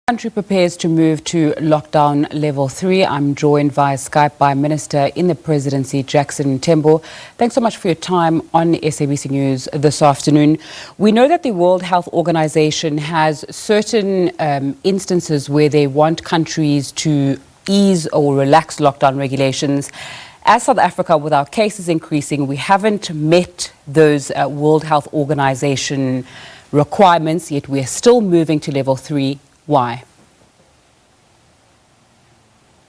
Country prepares to move to lockdown level 3. I'm joined via Skype by Minister in the Presidency Jackson Mthembu. Thanks so much for your time on SABC News this afternoon. We know that the World Health Organization has certain instances where they want countries to ease or relax lockdown regulations. As South Africa, with our cases increasing, we haven't met those World Health Organization requirements, yet we're still moving to level 3. Why?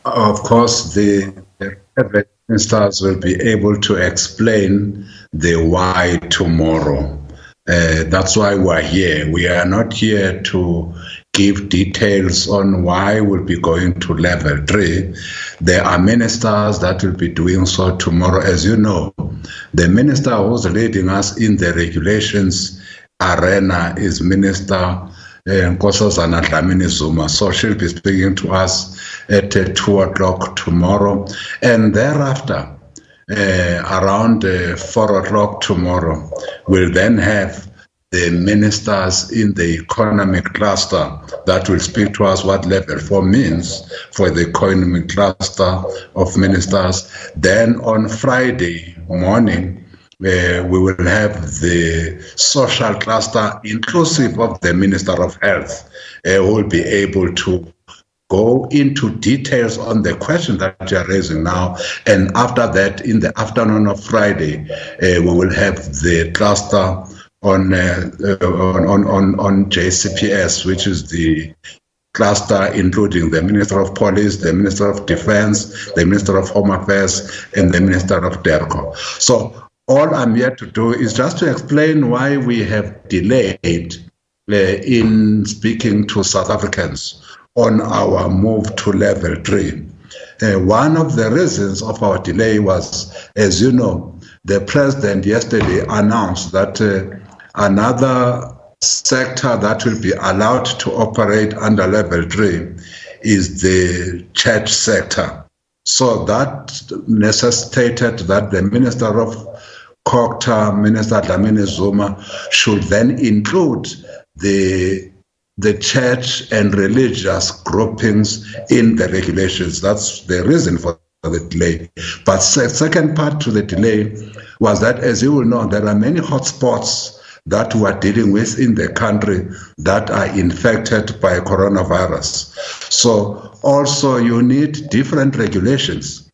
Of course, the ministers will be able to explain the why tomorrow. That's why we're here. We are not here to give details on why we'll be going to level 3. There are ministers that will be doing so tomorrow. As you know, the minister who's leading us in the regulations arena is Minister Nkosazana Dlamini Zuma. So she'll be speaking to us at 2 o'clock tomorrow. And thereafter, around 4 o'clock tomorrow, we'll then have the ministers in the economic cluster that will speak to us what level 4 means for the economic cluster of ministers. Then on Friday morning, we will have the social cluster inclusive of the Minister of Health, who will be able to go into details on the question that you are raising now. And after that, in the afternoon of Friday, we will have the cluster on JCPS, which is the cluster including the Minister of Police, the Minister of Defense, the Minister of Home Affairs, and the Minister of DERCO. So all I'm here to do is just to explain why we have delayed in speaking to South Africans on our move to level 3. One of the reasons of our delay was, as you know, the President yesterday announced that another sector that will be allowed to operate under level 3 is the church sector. So that necessitated that the Minister of COGTA, Minister Dlamini Zuma, should then include the church and religious groupings in the regulations. That's the reason for the delay. But second part to the delay was that, as you will know, there are many hotspots that we are dealing with in the country that are infected by coronavirus. So also you need different regulations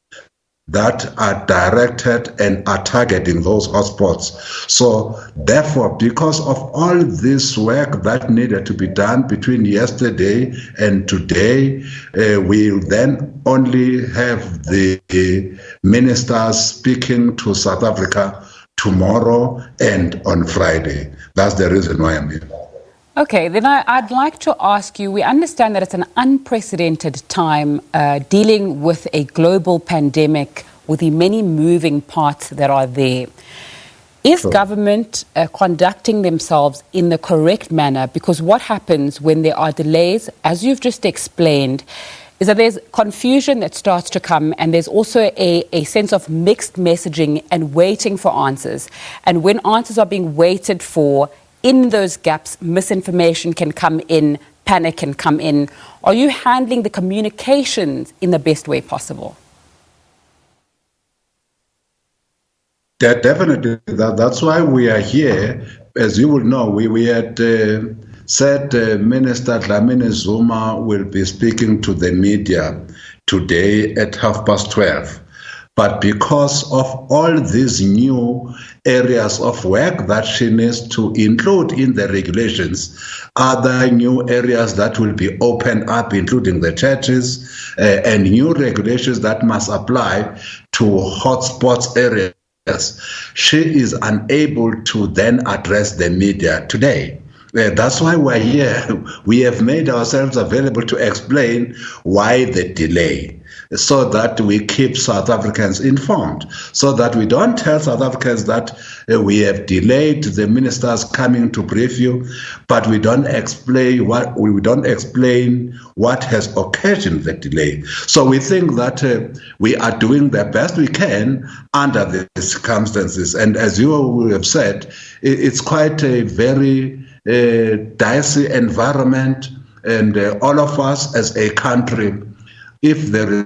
that are directed and are targeting those hotspots. So therefore, because of all this work that needed to be done between yesterday and today, we'll then only have the ministers speaking to South Africa tomorrow and on Friday. That's the reason why I'm here. Okay, then I'd like to ask you, we understand that it's an unprecedented time dealing with a global pandemic with the many moving parts that are there. Is government conducting themselves in the correct manner? Because what happens when there are delays, as you've just explained, is that there's confusion that starts to come, and there's also a sense of mixed messaging and waiting for answers. And when answers are being waited for, in those gaps, misinformation can come in, panic can come in. Are you handling the communications in the best way possible? Yeah, definitely. That's why we are here. As you will know, we had said Minister Dlamini Zuma will be speaking to the media today at 12:30. But because of all these new areas of work that she needs to include in the regulations, other new areas that will be opened up, including the churches, and new regulations that must apply to hotspots areas, she is unable to then address the media today. That's why we're here. We have made ourselves available to explain why the delay, so that we keep South Africans informed, so that we don't tell South Africans that we have delayed the ministers coming to brief you, but we don't explain what has occasioned the delay. So we think that we are doing the best we can under the circumstances. And as you have said, it's quite a very dicey environment. and all of us as a country, if there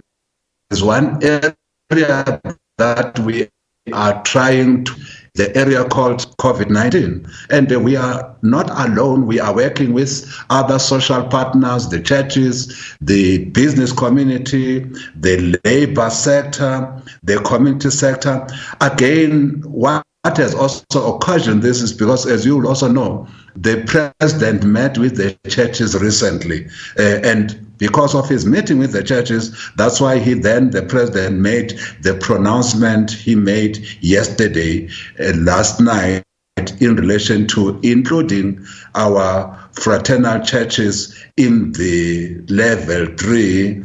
is one area that we are trying to, the area called COVID-19. And we are not alone. We are working with other social partners, the churches, the business community, the labor sector, the community sector. Again, what has also occasioned this is because, as you will also know, the president met with the churches recently. And because of his meeting with the churches, that's why the president made the pronouncement he made yesterday, last night, in relation to including our fraternal churches in the level 3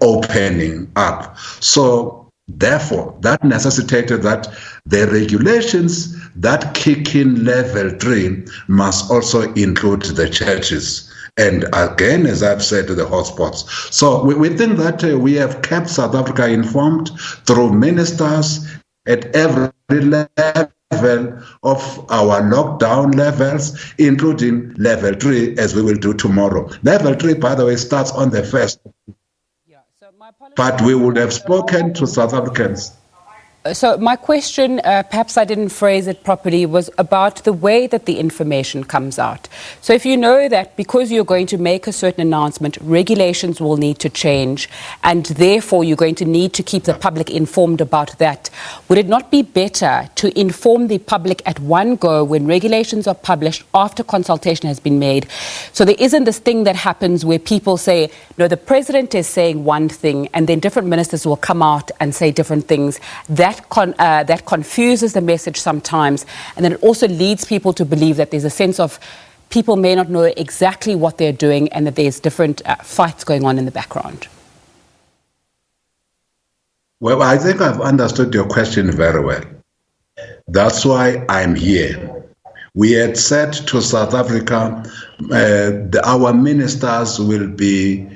opening up. So therefore, that necessitated that the regulations that kick in level 3 must also include the churches. And again, as I've said, the hotspots. So we think that we have kept South Africa informed through ministers at every level of our lockdown levels, including level 3, as we will do tomorrow. Level 3, by the way, starts on the 1st. But we would have spoken to South Africans. So my question, perhaps I didn't phrase it properly, was about the way that the information comes out. So if you know that because you're going to make a certain announcement, regulations will need to change, and therefore you're going to need to keep the public informed about that, would it not be better to inform the public at one go when regulations are published after consultation has been made? So there isn't this thing that happens where people say, no, the president is saying one thing, and then different ministers will come out and say different things. That confuses the message sometimes, and then it also leads people to believe that there's a sense of people may not know exactly what they're doing and that there's different fights going on in the background. Well, I think I've understood your question very well. That's why I'm here. We had said to South Africa, our ministers will be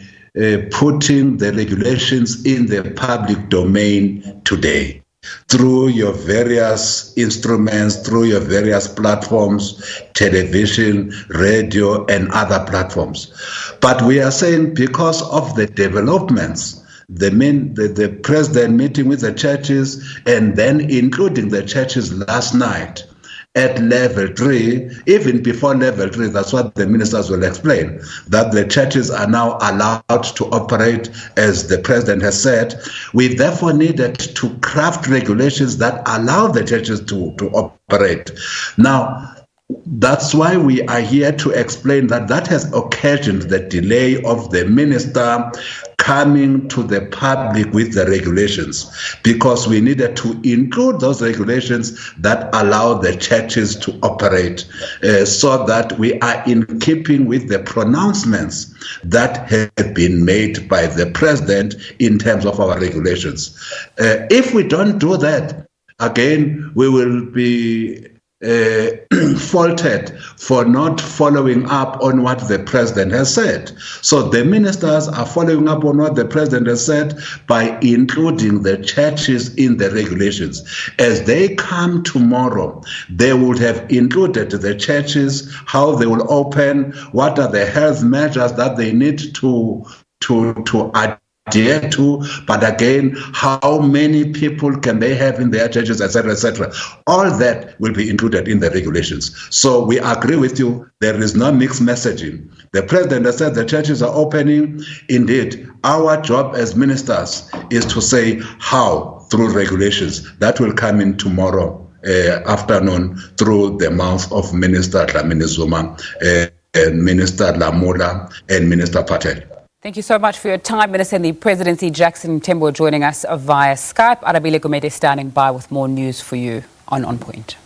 putting the regulations in the public domain today, through your various instruments, through your various platforms, television, radio, and other platforms. But we are saying because of the developments, the president meeting with the churches and then including the churches last night at level 3, even before level 3, that's what the ministers will explain, that the churches are now allowed to operate as the president has said. We therefore needed to craft regulations that allow the churches to operate. Now, that's why we are here to explain that has occasioned the delay of the minister coming to the public with the regulations, because we needed to include those regulations that allow the churches to operate, so that we are in keeping with the pronouncements that have been made by the president in terms of our regulations. If we don't do that, again, we will be faulted for not following up on what the president has said. So the ministers are following up on what the president has said by including the churches in the regulations. As they come tomorrow, they would have included the churches, how they will open, what are the health measures that they need to adhere to, but again, how many people can they have in their churches, etc., etc. All that will be included in the regulations. So we agree with you, there is no mixed messaging. The president has said the churches are opening. Indeed, our job as ministers is to say how through regulations. That will come in tomorrow afternoon through the mouth of Minister Dlamini Zuma, Minister Lamula, and Minister Patel. Thank you so much for your time, Minister. And the Presidency Jackson Mthembu joining us via Skype. Arabile Gumede standing by with more news for you on Point.